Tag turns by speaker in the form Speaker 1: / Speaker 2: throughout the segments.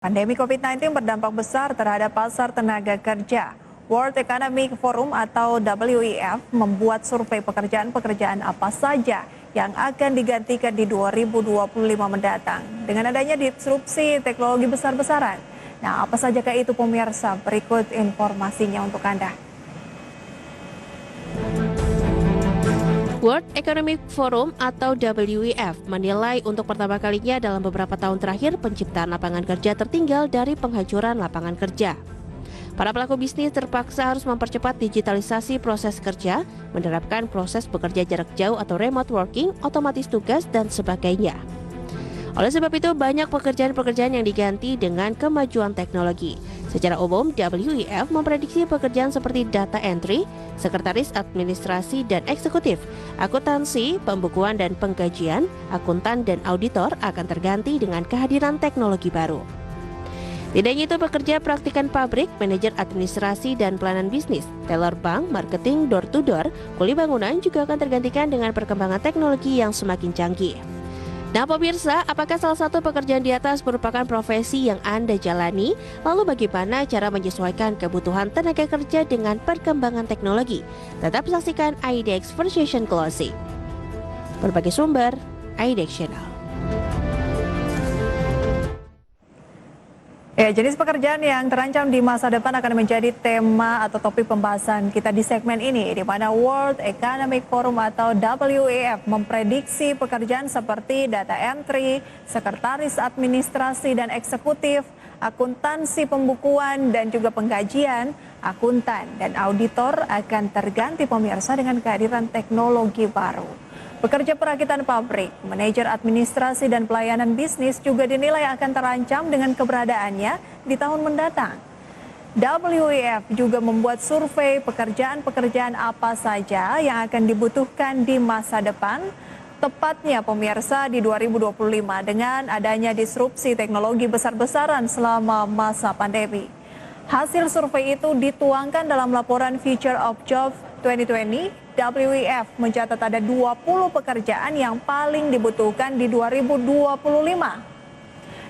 Speaker 1: Pandemi COVID-19 berdampak besar terhadap pasar tenaga kerja. World Economic Forum atau WEF membuat survei pekerjaan-pekerjaan apa saja yang akan digantikan di 2025 mendatang dengan adanya disrupsi teknologi besar-besaran. Nah, apa sajakah itu pemirsa? Berikut informasinya untuk Anda.
Speaker 2: World Economic Forum atau WEF menilai untuk pertama kalinya dalam beberapa tahun terakhir penciptaan lapangan kerja tertinggal dari penghancuran lapangan kerja. Para pelaku bisnis terpaksa harus mempercepat digitalisasi proses kerja, menerapkan proses bekerja jarak jauh atau remote working, otomatis tugas, dan sebagainya. Oleh sebab itu, banyak pekerjaan-pekerjaan yang diganti dengan kemajuan teknologi. Secara umum, WEF memprediksi pekerjaan seperti data entry, sekretaris administrasi dan eksekutif, akuntansi, pembukuan dan penggajian, akuntan dan auditor akan terganti dengan kehadiran teknologi baru. Tidak hanya itu, pekerja praktikan pabrik, manajer administrasi dan pelayanan bisnis, teller bank, marketing, door-to-door, kuli bangunan juga akan tergantikan dengan perkembangan teknologi yang semakin canggih. Nah pemirsa, apakah salah satu pekerjaan di atas merupakan profesi yang Anda jalani? Lalu bagaimana cara menyesuaikan kebutuhan tenaga kerja dengan perkembangan teknologi? Tetap saksikan IDX Conversation Closing. Berbagai sumber, IDX Channel.
Speaker 1: Ya, jenis pekerjaan yang terancam di masa depan akan menjadi tema atau topik pembahasan kita di segmen ini, di mana World Economic Forum atau WEF memprediksi pekerjaan seperti data entry, sekretaris administrasi dan eksekutif, akuntansi pembukuan dan juga penggajian, akuntan dan auditor akan terganti pemirsa dengan kehadiran teknologi baru. Pekerja perakitan pabrik, manajer administrasi dan pelayanan bisnis juga dinilai akan terancam dengan keberadaannya di tahun mendatang. WEF juga membuat survei pekerjaan-pekerjaan apa saja yang akan dibutuhkan di masa depan, tepatnya pemirsa di 2025 dengan adanya disrupsi teknologi besar-besaran selama masa pandemi. Hasil survei itu dituangkan dalam laporan Future of Jobs 2020. WEF mencatat ada 20 pekerjaan yang paling dibutuhkan di 2025.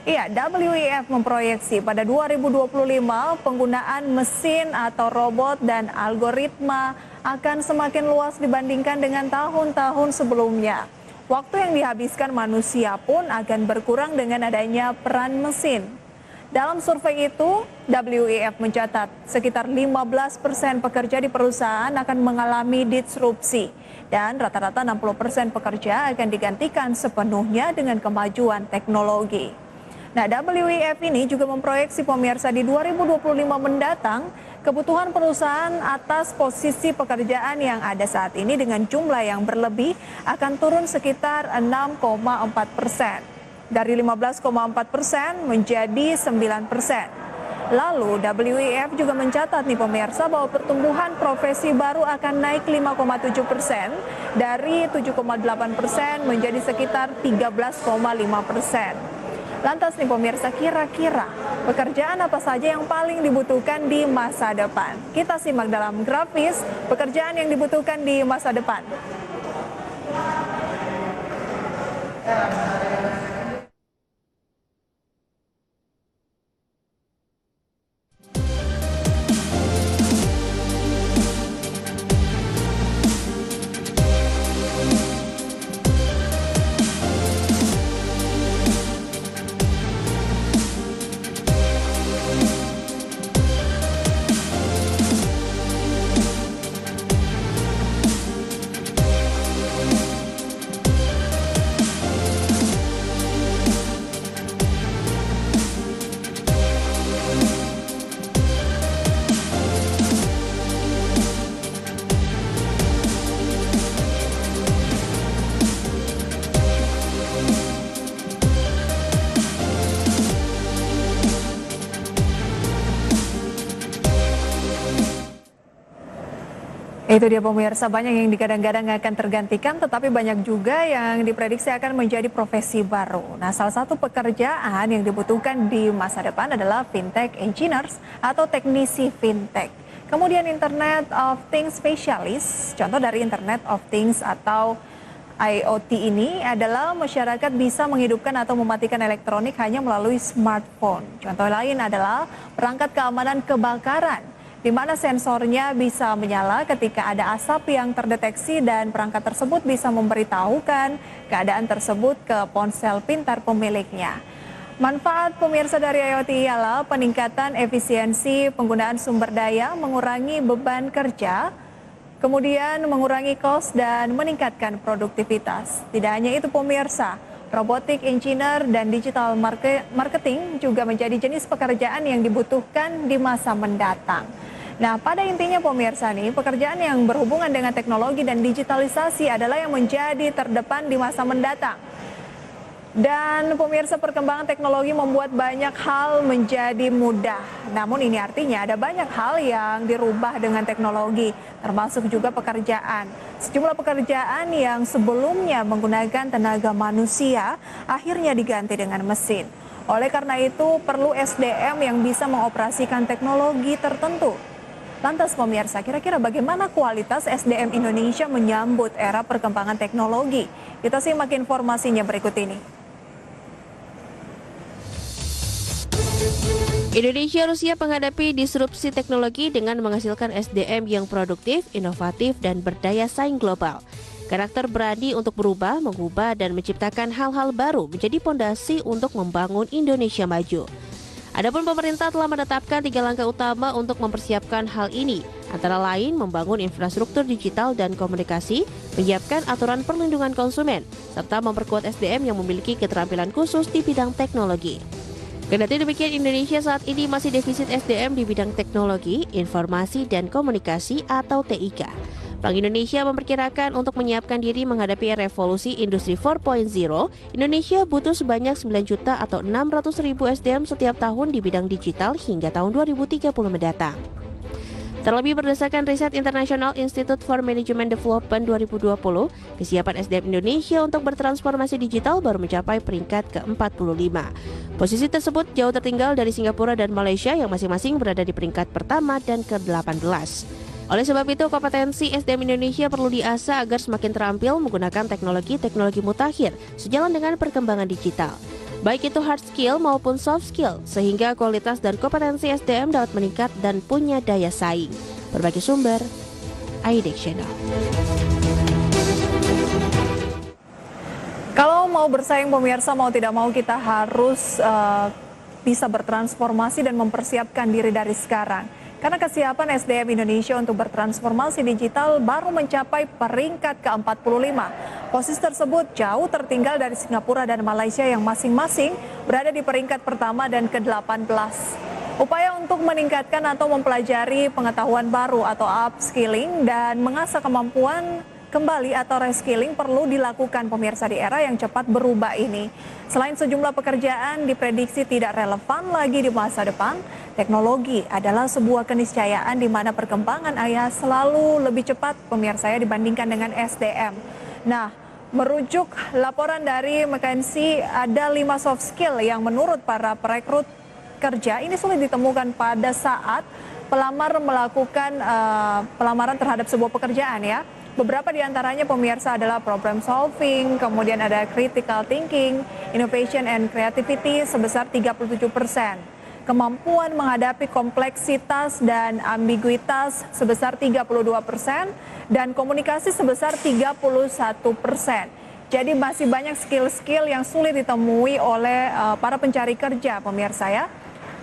Speaker 1: Iya, WEF memproyeksi pada 2025 penggunaan mesin atau robot dan algoritma akan semakin luas dibandingkan dengan tahun-tahun sebelumnya. Waktu yang dihabiskan manusia pun akan berkurang dengan adanya peran mesin. Dalam survei itu, WEF mencatat sekitar 15% pekerja di perusahaan akan mengalami disrupsi dan rata-rata 60% pekerja akan digantikan sepenuhnya dengan kemajuan teknologi. Nah, WEF ini juga memproyeksi pemirsa di 2025 mendatang kebutuhan perusahaan atas posisi pekerjaan yang ada saat ini dengan jumlah yang berlebih akan turun sekitar 6,4%. Dari 15,4% menjadi 9%. Lalu WEF juga mencatat nih pemirsa bahwa pertumbuhan profesi baru akan naik 5,7% dari 7,8% menjadi sekitar 13,5%. Lantas nih pemirsa, kira-kira pekerjaan apa saja yang paling dibutuhkan di masa depan? Kita simak dalam grafis pekerjaan yang dibutuhkan di masa depan. Itu dia pemirsa, banyak yang digadang-gadang akan tergantikan, tetapi banyak juga yang diprediksi akan menjadi profesi baru. Nah, salah satu pekerjaan yang dibutuhkan di masa depan adalah fintech engineers atau teknisi fintech. Kemudian Internet of Things Specialist, contoh dari Internet of Things atau IoT ini adalah masyarakat bisa menghidupkan atau mematikan elektronik hanya melalui smartphone. Contoh lain adalah perangkat keamanan kebakaran, di mana sensornya bisa menyala ketika ada asap yang terdeteksi dan perangkat tersebut bisa memberitahukan keadaan tersebut ke ponsel pintar pemiliknya. Manfaat pemirsa dari IoT ialah peningkatan efisiensi penggunaan sumber daya, mengurangi beban kerja, kemudian mengurangi kos dan meningkatkan produktivitas. Tidak hanya itu pemirsa, robotic engineer dan digital marketing juga menjadi jenis pekerjaan yang dibutuhkan di masa mendatang. Nah, pada intinya pemirsa nih, pekerjaan yang berhubungan dengan teknologi dan digitalisasi adalah yang menjadi terdepan di masa mendatang. Dan pemirsa, perkembangan teknologi membuat banyak hal menjadi mudah. Namun ini artinya ada banyak hal yang dirubah dengan teknologi, termasuk juga pekerjaan. Sejumlah pekerjaan yang sebelumnya menggunakan tenaga manusia akhirnya diganti dengan mesin. Oleh karena itu perlu SDM yang bisa mengoperasikan teknologi tertentu. Lantas pemirsa, kira-kira bagaimana kualitas SDM Indonesia menyambut era perkembangan teknologi? Kita simak informasinya berikut ini.
Speaker 2: Indonesia-Rusia menghadapi disrupsi teknologi dengan menghasilkan SDM yang produktif, inovatif, dan berdaya saing global. Karakter berani untuk berubah, mengubah, dan menciptakan hal-hal baru menjadi fondasi untuk membangun Indonesia maju. Adapun pemerintah telah menetapkan 3 langkah utama untuk mempersiapkan hal ini, antara lain membangun infrastruktur digital dan komunikasi, menyiapkan aturan perlindungan konsumen, serta memperkuat SDM yang memiliki keterampilan khusus di bidang teknologi. Kendati demikian, Indonesia saat ini masih defisit SDM di bidang teknologi, informasi, dan komunikasi atau TIK. Bank Indonesia memperkirakan untuk menyiapkan diri menghadapi revolusi industri 4.0, Indonesia butuh sebanyak 9 juta atau 600 ribu SDM setiap tahun di bidang digital hingga tahun 2030 mendatang. Terlebih berdasarkan riset International Institute for Management Development 2020, kesiapan SDM Indonesia untuk bertransformasi digital baru mencapai peringkat ke-45. Posisi tersebut jauh tertinggal dari Singapura dan Malaysia yang masing-masing berada di peringkat pertama dan ke-18. Oleh sebab itu, kompetensi SDM Indonesia perlu diasah agar semakin terampil menggunakan teknologi-teknologi mutakhir sejalan dengan perkembangan digital. Baik itu hard skill maupun soft skill, sehingga kualitas dan kompetensi SDM dapat meningkat dan punya daya saing. Berbagai sumber, IDEX Channel.
Speaker 1: Kalau mau bersaing pemirsa, mau tidak mau kita harus bisa bertransformasi dan mempersiapkan diri dari sekarang. Karena kesiapan SDM Indonesia untuk bertransformasi digital baru mencapai peringkat ke-45. Posisi tersebut jauh tertinggal dari Singapura dan Malaysia yang masing-masing berada di peringkat pertama dan ke-18. Upaya untuk meningkatkan atau mempelajari pengetahuan baru atau upskilling dan mengasah kemampuan kembali atau reskilling perlu dilakukan pemirsa di era yang cepat berubah ini. Selain sejumlah pekerjaan diprediksi tidak relevan lagi di masa depan, teknologi adalah sebuah keniscayaan di mana perkembangan AI selalu lebih cepat pemirsa ya dibandingkan dengan SDM. Nah, merujuk laporan dari McKinsey, ada 5 soft skill yang menurut para perekrut kerja ini sulit ditemukan pada saat pelamar melakukan pelamaran terhadap sebuah pekerjaan ya. Beberapa di antaranya pemirsa adalah problem solving, kemudian ada critical thinking, innovation and creativity sebesar 37%. Kemampuan menghadapi kompleksitas dan ambiguitas sebesar 32% dan komunikasi sebesar 31%. Jadi masih banyak skill-skill yang sulit ditemui oleh para pencari kerja pemirsa ya.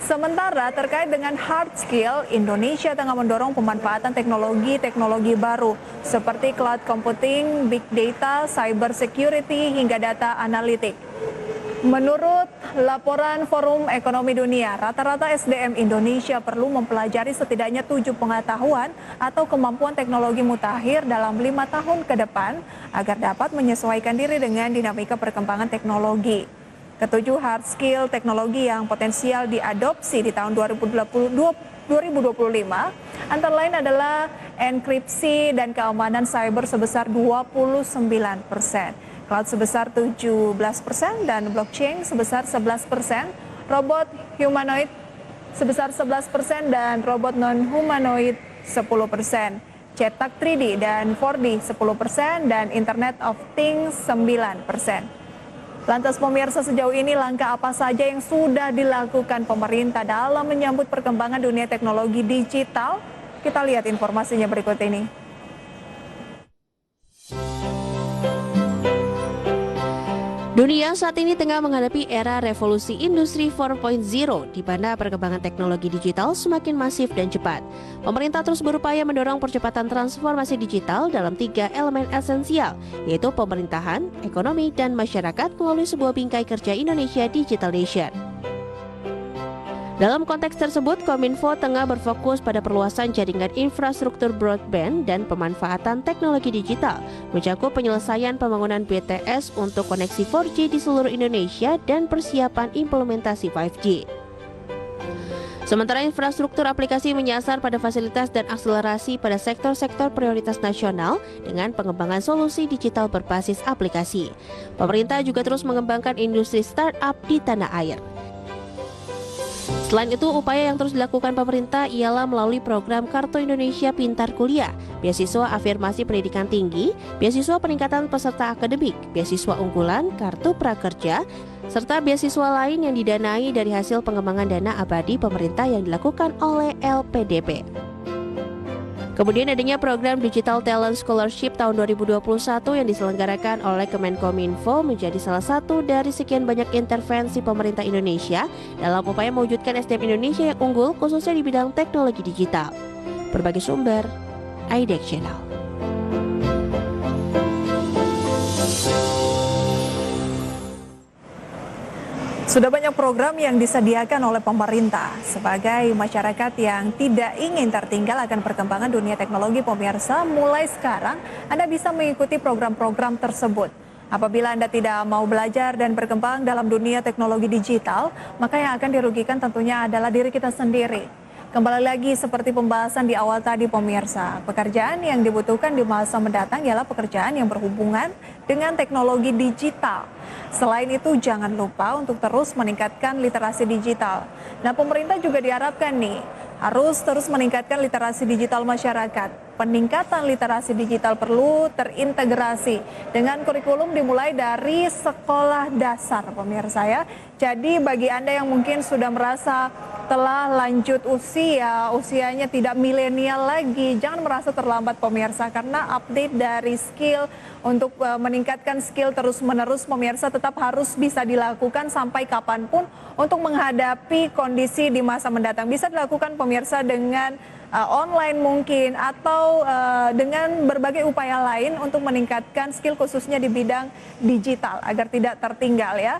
Speaker 1: Sementara terkait dengan hard skill, Indonesia tengah mendorong pemanfaatan teknologi baru seperti cloud computing, big data, cyber security, hingga data analitik. Menurut laporan Forum Ekonomi Dunia, rata-rata SDM Indonesia perlu mempelajari setidaknya 7 pengetahuan atau kemampuan teknologi mutakhir dalam 5 tahun ke depan agar dapat menyesuaikan diri dengan dinamika perkembangan teknologi. Ketujuh hard skill teknologi yang potensial diadopsi di tahun 2025 antara lain adalah enkripsi dan keamanan cyber sebesar 29%, cloud sebesar 17% dan blockchain sebesar 11%, robot humanoid sebesar 11% dan robot non-humanoid 10%. cetak 3D dan 4D 10% dan Internet of Things 9%. Lantas pemirsa, sejauh ini langkah apa saja yang sudah dilakukan pemerintah dalam menyambut perkembangan dunia teknologi digital? Kita lihat informasinya berikut ini.
Speaker 2: Dunia saat ini tengah menghadapi era revolusi industri 4.0 di mana perkembangan teknologi digital semakin masif dan cepat. Pemerintah terus berupaya mendorong percepatan transformasi digital dalam 3 elemen esensial, yaitu pemerintahan, ekonomi, dan masyarakat melalui sebuah bingkai kerja Indonesia Digital Nation. Dalam konteks tersebut, Kominfo tengah berfokus pada perluasan jaringan infrastruktur broadband dan pemanfaatan teknologi digital, mencakup penyelesaian pembangunan BTS untuk koneksi 4G di seluruh Indonesia dan persiapan implementasi 5G. Sementara infrastruktur aplikasi menyasar pada fasilitas dan akselerasi pada sektor-sektor prioritas nasional dengan pengembangan solusi digital berbasis aplikasi. Pemerintah juga terus mengembangkan industri startup di tanah air. Selain itu, upaya yang terus dilakukan pemerintah ialah melalui program Kartu Indonesia Pintar Kuliah, beasiswa afirmasi pendidikan tinggi, beasiswa peningkatan peserta akademik, beasiswa unggulan, kartu prakerja, serta beasiswa lain yang didanai dari hasil pengembangan dana abadi pemerintah yang dilakukan oleh LPDP. Kemudian adanya program Digital Talent Scholarship tahun 2021 yang diselenggarakan oleh Kemenkominfo menjadi salah satu dari sekian banyak intervensi pemerintah Indonesia dalam upaya mewujudkan SDM Indonesia yang unggul khususnya di bidang teknologi digital. Berbagai sumber, IDEX Channel.
Speaker 1: Sudah banyak program yang disediakan oleh pemerintah. Sebagai masyarakat yang tidak ingin tertinggal akan perkembangan dunia teknologi, pemirsa, mulai sekarang Anda bisa mengikuti program-program tersebut. Apabila Anda tidak mau belajar dan berkembang dalam dunia teknologi digital, maka yang akan dirugikan tentunya adalah diri kita sendiri. Kembali lagi seperti pembahasan di awal tadi, pemirsa, pekerjaan yang dibutuhkan di masa mendatang ialah pekerjaan yang berhubungan dengan teknologi digital. Selain itu, jangan lupa untuk terus meningkatkan literasi digital. Nah, pemerintah juga diharapkan nih harus terus meningkatkan literasi digital masyarakat. Peningkatan literasi digital perlu terintegrasi dengan kurikulum dimulai dari sekolah dasar, pemirsa ya. Jadi bagi Anda yang mungkin sudah merasa telah lanjut usianya tidak milenial lagi, jangan merasa terlambat, pemirsa, karena update dari skill untuk meningkatkan skill terus-menerus, pemirsa, tetap harus bisa dilakukan sampai kapanpun untuk menghadapi kondisi di masa mendatang. Bisa dilakukan, pemirsa, dengan online mungkin atau dengan berbagai upaya lain untuk meningkatkan skill khususnya di bidang digital agar tidak tertinggal ya.